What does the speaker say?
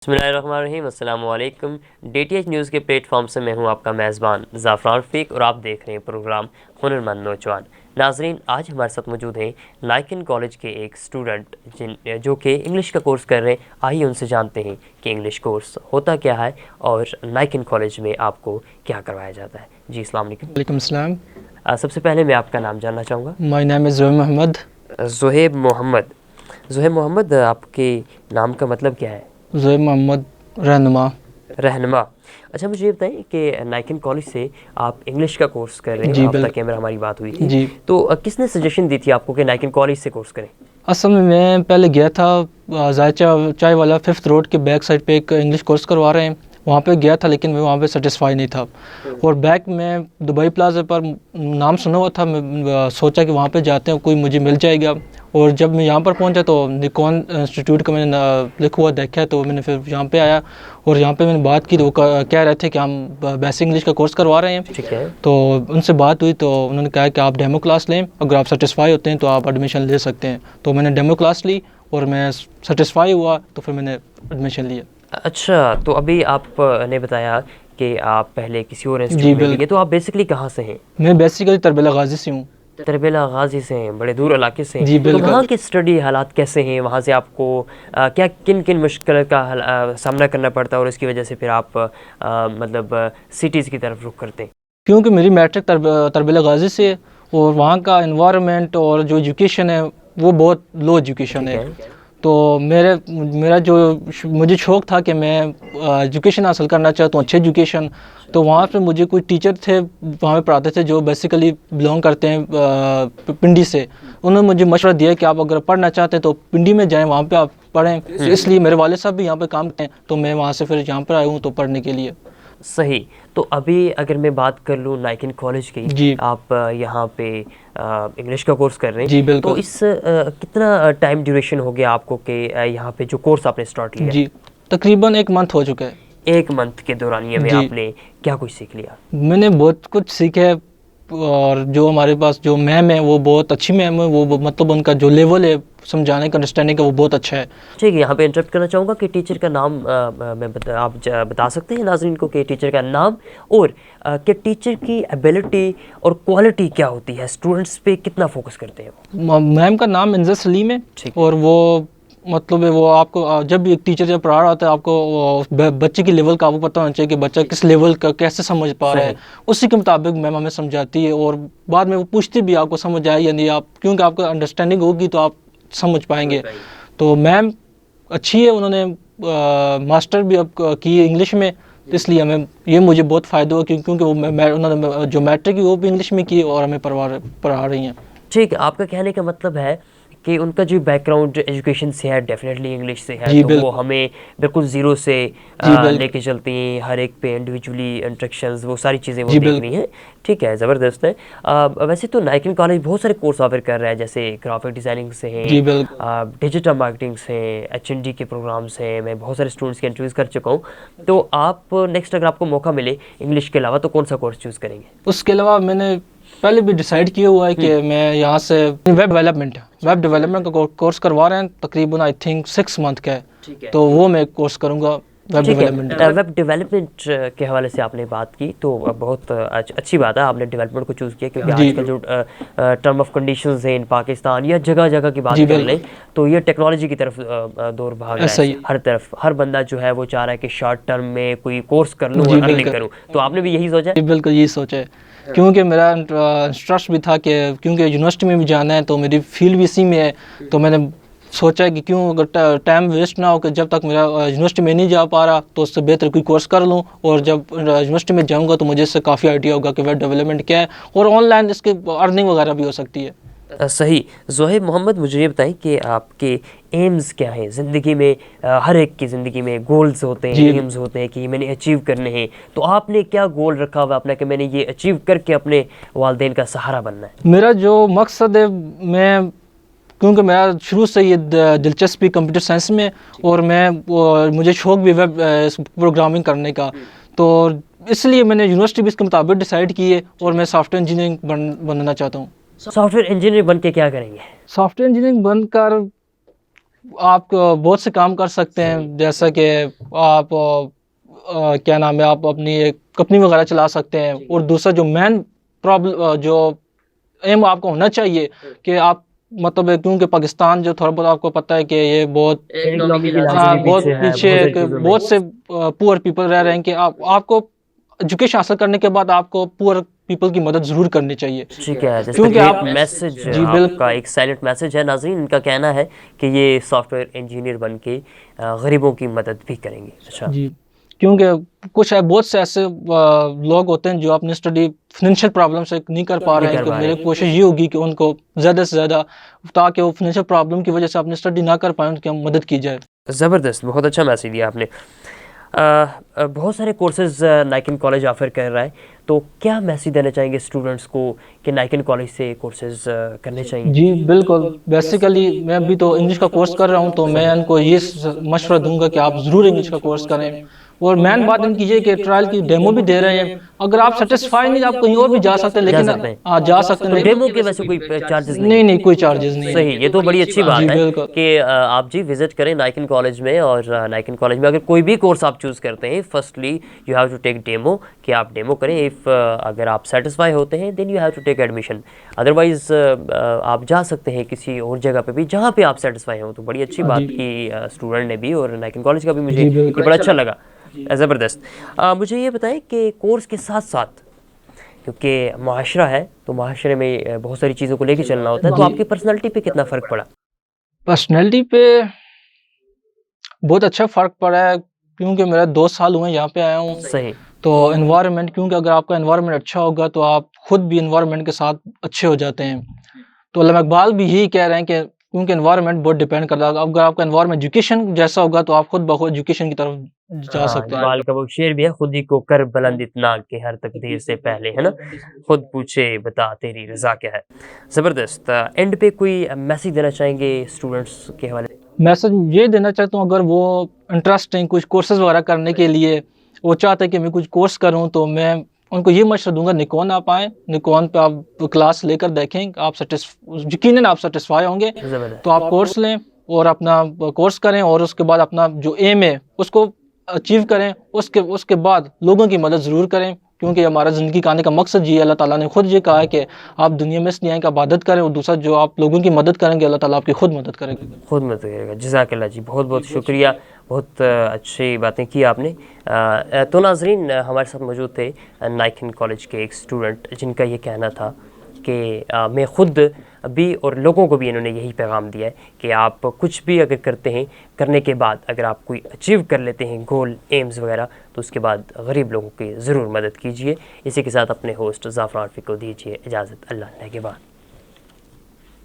بسم اللہ الرحمن الرحیم، السلام علیکم۔ ڈی ٹی ایچ نیوز کے پلیٹ فارم سے میں ہوں آپ کا میزبان زعفران رفیق اور آپ دیکھ رہے ہیں پروگرام ہنرمند نوجوان۔ ناظرین، آج ہمارے ساتھ موجود ہیں لائکن کالج کے ایک اسٹوڈنٹ جو کہ انگلش کا کورس کر رہے ہیں۔ آئیے ان سے جانتے ہیں کہ انگلش کورس ہوتا کیا ہے اور لائکن کالج میں آپ کو کیا کروایا جاتا ہے۔ جی السلام علیکم۔ وعلیکم السلام۔ سب سے پہلے میں آپ کا نام جاننا چاہوں گا۔ مائی نیم از زہیب محمد۔ زہیب محمد۔ زہیب محمد، آپ کے نام کا مطلب کیا ہے؟ زہیب محمد رہنما۔ رہنما۔ اچھا، مجھے یہ بتائیں کہ لائکن کالج سے آپ انگلش کا کورس کر رہے ہیں۔ جی آپ تک کیمرہ ہماری بات ہوئی تھی جی، تو کس نے سجیشن دی تھی آپ کو کہ لائکن کالج سے کورس کریں؟ اصل میں پہلے گیا تھا ذائچہ چائے والا 5th روڈ کے بیک سائڈ پہ ایک انگلش کورس کروا رہے ہیں، وہاں پہ گیا تھا لیکن میں وہاں پہ سیٹسفائی نہیں تھا۔ اور بیک میں دبئی پلازا پر نام سنا ہوا تھا، میں سوچا کہ وہاں پہ جاتے ہیں کوئی مجھے مل جائے گا۔ اور جب میں یہاں پر پہنچا تو نیکون انسٹیٹیوٹ کا میں نے لکھا ہوا دیکھا تو میں نے پھر یہاں پہ آیا اور یہاں پہ میں نے بات کی تو وہ کہہ رہے تھے کہ ہم بیسک انگلش کا کورس کروا رہے ہیں۔ ٹھیک ہے۔ تو ان سے بات ہوئی تو انہوں نے کہا کہ آپ ڈیمو کلاس لیں، اگر آپ سیٹسفائی ہوتے ہیں تو آپ ایڈمیشن لے سکتے ہیں۔ تو میں نے ڈیمو کلاس لی اور میں سیٹسفائی ہوا تو پھر میں نے ایڈمیشن لیا۔ اچھا، تو ابھی آپ نے بتایا کہ آپ پہلے کسی اور جی انسٹیٹیوٹ میں بھی بالکل، گئے، تو آپ بیسکلی کہاں سے ہیں؟ میں بیسیکلی تربیلا غازی سے ہوں۔ تربیلا غازی سے ہیں، بڑے دور علاقے سے ہیں۔ جی تو بالکل۔ وہاں کے اسٹڈی حالات کیسے ہیں؟ وہاں سے آپ کو کیا کن مشکل کا سامنا کرنا پڑتا ہے اور اس کی وجہ سے پھر آپ مطلب سٹیز کی طرف رخ کرتے ہیں؟ کیونکہ میری میٹرک تربیلا غازی سے ہے اور وہاں کا انوائرمنٹ اور جو ایجوکیشن ہے وہ بہت لو ایجوکیشن ہے۔ تو میرا جو مجھے شوق تھا کہ میں ایجوکیشن حاصل کرنا چاہتا ہوں، اچھی ایجوکیشن، تو وہاں پہ مجھے کوئی ٹیچر تھے وہاں پہ پڑھاتے تھے جو بیسیکلی بلانگ کرتے ہیں پنڈی سے۔ انہوں نے مجھے مشورہ دیا کہ آپ اگر پڑھنا چاہتے ہیں تو پنڈی میں جائیں، وہاں پہ آپ پڑھیں۔ اس لیے میرے والد صاحب بھی یہاں پہ کام کرتے ہیں تو میں وہاں سے پھر یہاں پر آیا ہوں تو پڑھنے کے لیے۔ صحیح۔ تو ابھی اگر میں بات کر لوں لائکن کالج کی، جی آپ یہاں پہ انگلش کا کورس کر رہے ہیں، جی بالکل۔ تو اس کتنا ٹائم ڈیوریشن ہو گیا آپ کو کہ یہاں پہ جو کورس آپ نے اسٹارٹ کیا؟ جی تقریباً 1 منتھ ہو چکا ہے۔ 1 منتھ کے دورانیے میں جی آپ نے کیا کچھ سیکھ لیا؟ میں نے بہت کچھ سیکھا ہے، اور جو ہمارے پاس جو میم ہے وہ بہت اچھی میم ہے، وہ مطلب ان کا جو لیول ہے سمجھانے کا، انڈرسٹینڈنگ کا، وہ بہت اچھا ہے۔ ٹھیک ہے، یہاں پہ انٹرپٹ کرنا چاہوں گا کہ ٹیچر کا نام آپ بتا سکتے ہیں ناظرین کو کہ ٹیچر کا نام اور کہ ٹیچر کی ایبلٹی اور کوالٹی کیا ہوتی ہے، اسٹوڈنٹس پہ کتنا فوکس کرتے ہیں؟ میم کا نام انزر سلیم ہے، ٹھیک۔ اور وہ مطلب وہ آپ کو جب بھی ایک ٹیچر جب پڑھا رہا ہوتا ہے آپ کو بچے کی لیول کا آپ کو پتہ ہونا چاہیے کہ بچہ کس لیول کا کیسے سمجھ پا رہا ہے، اسی کے مطابق میم ہمیں سمجھاتی ہے، اور بعد میں وہ پوچھتی بھی آپ کو سمجھ آئے یا نہیں، آپ کیونکہ آپ کو انڈرسٹینڈنگ ہوگی تو آپ سمجھ پائیں گے۔ تو میم اچھی ہے، انہوں نے ماسٹر بھی اب کی انگلش میں، اس لیے ہمیں یہ مجھے بہت فائدہ ہوا کیونکہ وہ انہوں نے جو میٹرک کی وہ بھی انگلش میں کی اور ہمیں پڑھا رہی ہیں۔ ٹھیک ہے، آپ کا کہنے کا مطلب ہے کہ ان کا جو بیک گراؤنڈ ایجوکیشن سے ہے ڈیفینیٹلی انگلش سے ہے، جی تو بالکل، وہ ہمیں بالکل زیرو سے جی بالکل، لے کے چلتی ہیں، ہر ایک پہ انڈیویجولی انسٹرکشنز، وہ ساری چیزیں وہ جی دیکھنی ہیں۔ ٹھیک ہے، زبردست ہے۔ ویسے تو لائکن کالج بہت سارے کورس آفر کر رہا ہے، جیسے گرافک ڈیزائننگ سے ہیں، جی بالکل۔ ڈیجیٹل مارکیٹنگ سے ہیں، HND کے پروگرامس ہیں، میں بہت سارے اسٹوڈنٹس کے انٹرویوز کر چکا ہوں۔ تو آپ نیکسٹ اگر آپ کو موقع ملے انگلش کے علاوہ تو کون سا کورس چوز کریں گے؟ اس کے علاوہ میں نے پہلے بھی ڈیسائیڈ کیا ہوا ہے کہ میں یہاں سے ویب ڈیولپمنٹ کا کورس کروا رہے ہیں، تقریباً آئی تھنک 6 منتھ کا ہے، تو وہ میں کورس کروں گا ویب ڈیولپمنٹ۔ ویب ڈیولپمنٹ کے حوالے سے آپ نے بات کی تو بہت اچھی بات ہے، آپ نے ڈیولپمنٹ کو چوز کیا، کیونکہ آج کل جو ٹرم آف کنڈیشنز ہیں ان پاکستان یا جگہ جگہ کی بات کر لیں تو یہ ٹیکنالوجی کی طرف دور بھاگ رہا ہے، ہر طرف ہر بندہ جو ہے وہ چاہ رہا ہے کہ شارٹ ٹرم میں کوئی کورس کر لوں اور ارننگ کروں، تو آپ نے بھی یہی سوچا؟ جی بالکل یہی سوچا ہے، کیونکہ میرا انٹرسٹ بھی تھا کہ کیونکہ یونیورسٹی میں بھی جانا ہے تو میری فیلڈ بھی اسی میں ہے، تو میں نے سوچا کہ کیوں اگر ٹائم ویسٹ نہ ہو کہ جب تک میرا یونیورسٹی میں نہیں جا پا رہا تو اس سے بہتر کوئی کورس کر لوں، اور جب یونیورسٹی میں جاؤں گا تو مجھے اس سے کافی آئیڈیا ہوگا کہ ویب ڈیولپمنٹ کیا ہے، اور آن لائن اس کی ارننگ وغیرہ بھی ہو سکتی ہے۔ صحیح۔ زہیب محمد، مجھے یہ بتائیں کہ آپ کے ایمز کیا ہیں زندگی میں؟ ہر ایک کی زندگی میں گولز ہوتے ہیں، ایمز ہوتے ہیں کہ میں نے اچیو کرنے ہیں، تو آپ نے کیا گول رکھا ہوا اپنا کہ میں نے یہ اچیو کر کے اپنے والدین کا سہارا بننا ہے؟ میرا جو مقصد ہے، میں کیونکہ میرا شروع سے یہ دلچسپی کمپیوٹر سائنس میں، اور مجھے شوق بھی ویب پروگرامنگ کرنے کا، تو اس لیے میں نے یونیورسٹی بھی اس کے مطابق ڈیسائیڈ کی ہے، اور میں سافٹ ویئر انجینئرنگ بننا چاہتا ہوں۔ سافٹ ویئر انجینئر بن کے کیا کریں گے؟ سافٹ ویئر انجینئرنگ بن کر آپ بہت سے کام کر سکتے ہیں، جیسا کہ آپ کیا نام ہے، آپ اپنی ایک کمپنی وغیرہ چلا سکتے ہیں. اور دوسرا جو مین پرابلم جو ایم آپ کو ہونا چاہیے کہ آپ مطلب کیونکہ پاکستان جو تھوڑا بہت آپ کو پتہ ہے کہ یہ بہت اکنامی کے لحاظ سے بھی بہت پیچھے ہے پیچھے بہت ساری کہ چیزوں میں. بہت سے پور پیپل رہ رہے ہیں کہ آپ کو ایجوکیشن حاصل کرنے کے بعد آپ کو پور پیپل کی مدد ضرور کرنی چاہیے. ٹھیک ہے، جس کیونکہ ایک آپ میسج جی آپ بالکل کا ایک سائلنٹ میسج ہے. ناظرین ان کا کہنا ہے کہ یہ سافٹ ویئر انجینئر بن کے غریبوں کی مدد بھی کریں گے. اچھا جی، کیونکہ کچھ بہت سے ایسے لوگ ہوتے ہیں جو اپنی اسٹڈی فائنینشیل پرابلم سے نہیں کر پا نہیں رہے ہیں، کر کہ پا میری رہے. کوشش یہ ہوگی کہ ان کو زیادہ سے زیادہ، تاکہ وہ فائنینشیل پرابلم کی وجہ سے اپنی اسٹڈی نہ کر پائیں، ان کی مدد کی جائے. زبردست، بہت اچھا میسج دیا آپ نے. بہت سارے کورسز نائکن کالج آفر کر رہا ہے، تو کیا میسج دینا چاہیں گے اسٹوڈنٹس کو کہ نائکن کالج سے کورسز کرنے چاہیے؟ جی بالکل، بیسیکلی میں ابھی تو انگلش کا کورس کر رہا ہوں، تو میں ان کو یہ مشورہ دوں گا کہ آپ ضرور انگلش کا کورس کریں. اور مین بات ان کی یہ کہ ٹرائل کی ڈیمو بھی دے رہے ہیں، اگر آپ سیٹسفائی نہیں آپ کہیں اور بھی جا سکتے ہیں، جا لیکن سکتے ہیں جا سکتے ہیں تو لیکن ڈیمو کے ویسے کوئی چارجز نہیں نہیں کوئی چارجز نہیں ہے. صحیح، یہ تو بڑی اچھی بات جی ہے بالکل کہ آپ جی وزٹ کریں نائکن کالج میں. اور نائکن کالج میں اگر کوئی بھی کورس آپ چوز کرتے ہیں، firstly you have to take demo, کہ آپ ڈیمو کریں. اف اگر آپ سیٹسفائی ہوتے ہیں then you have to take admission. Otherwise آپ جا سکتے ہیں کسی اور جگہ پہ بھی جہاں پہ آپ سیٹسفائی ہوں. تو بڑی اچھی بات جی کی اسٹوڈنٹ نے بھی، اور نائکن کالج کا بھی مجھے جی یہ بالکل بڑا اچھا لگا. زبردست. مجھے یہ بتائیں کہ کورس کے ساتھ ساتھ، کیونکہ معاشرہ ہے تو معاشرے میں بہت ساری چیزوں کو لے کے چلنا ہوتا ہے، تو جی آپ کی پرسنالٹی پہ کتنا فرق پڑا؟ پرسنالٹی پہ بہت اچھا فرق پڑا ہے، کیونکہ میرا 2 سال ہوئے یہاں پہ آیا ہوں. صحیح. تو انوائرمنٹ، کیونکہ اگر آپ کا انوائرمنٹ اچھا ہوگا تو آپ خود بھی انوائرمنٹ کے ساتھ اچھے ہو جاتے ہیں. تو علامہ اقبال بھی یہی کہہ رہے ہیں کہ کیونکہ انوائرمنٹ بہت ڈیپینڈ کرتا ہے، اگر آپ کا انوائرمنٹ ایجوکیشن جیسا ہوگا تو آپ خود بخود ایجوکیشن کی طرف جا ہاں، سکتے ہیں. اقبال کا وہ شعر بھی ہے، خود ہی کو کر بلند اتنا کہ ہر تقدیر سے پہلے، ہے نا، خود پوچھے بتا تیری رضا کیا ہے. زبردست. اینڈ پہ کوئی میسیج دینا چاہیں گے اسٹوڈنٹس کے حوالے؟ میسج یہ دینا چاہتا ہوں، اگر وہ انٹرسٹ ہیں کچھ کورسز وغیرہ کرنے کے لیے، وہ چاہتے ہیں کہ میں کچھ کورس کروں، تو میں ان کو یہ مشورہ دوں گا نکون آپ آئیں، نکون پہ آپ کلاس لے کر دیکھیں، آپ یقیناً آپ سیٹسفائی ہوں گے. زبردست. تو آپ کورس لیں اور اپنا کورس کریں، اور اس کے بعد اپنا جو ایم ہے اس کو اچیو کریں. اس کے بعد لوگوں کی مدد ضرور کریں، کیونکہ ہمارا زندگی کا آنے کا مقصد یہ ہے. اللہ تعالیٰ نے خود یہ کہا ہے کہ آپ دنیا میں اس لیے آئیں کہ عبادت کریں، اور دوسرا جو آپ لوگوں کی مدد کریں گے اللہ تعالیٰ آپ کی خود مدد کرے گا. خود مدد کرے گا. جزاک اللہ جی، بہت بہت شکریہ، بہت اچھی باتیں کی آپ نے. تو ناظرین ہمارے ساتھ موجود تھے نائکن کالج کے ایک اسٹوڈنٹ، جن کا یہ کہنا تھا کہ میں خود بھی اور لوگوں کو بھی انہوں نے یہی پیغام دیا ہے کہ آپ کچھ بھی اگر کرتے ہیں، کرنے کے بعد اگر آپ کوئی اچیو کر لیتے ہیں گول ایمز وغیرہ، تو اس کے بعد غریب لوگوں کی ضرور مدد کیجیے. اسی کے ساتھ اپنے ہوسٹ زعفران فیق کو دیجیے اجازت. اللہ کے بعد.